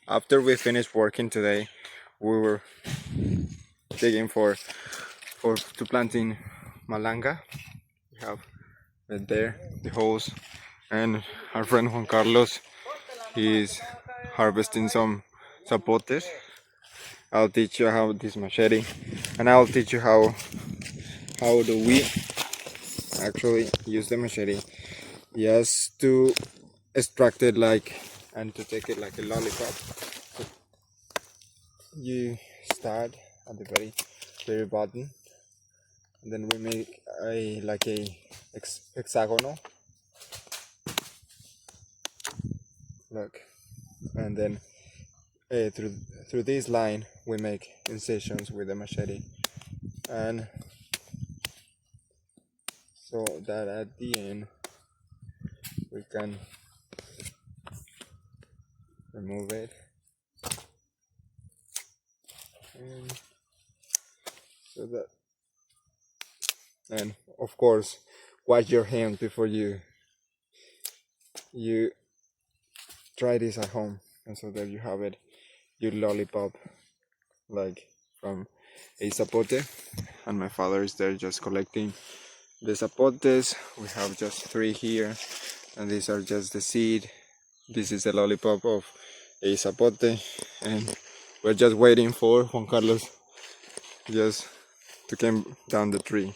After we finished working today, we were digging to planting malanga. We have it there, the holes, and our friend Juan Carlos, he's harvesting some zapotes. I'll teach you how this machete, and I'll teach you how do we actually use the machete just to extract it and to take it like a lollipop. So you start at the very bottom, and then we make a hexagonal, look, and then through this line we make incisions with the machete, and so that at the end we can remove it, and so that, and of course wash your hands before you try this at home. And so there you have it, your lollipop, like from a zapote. And my father is there just collecting the zapotes. We have just 3 here, and these are just the seed. This is the lollipop of a zapote, and we're just waiting for Juan Carlos just to come down the tree.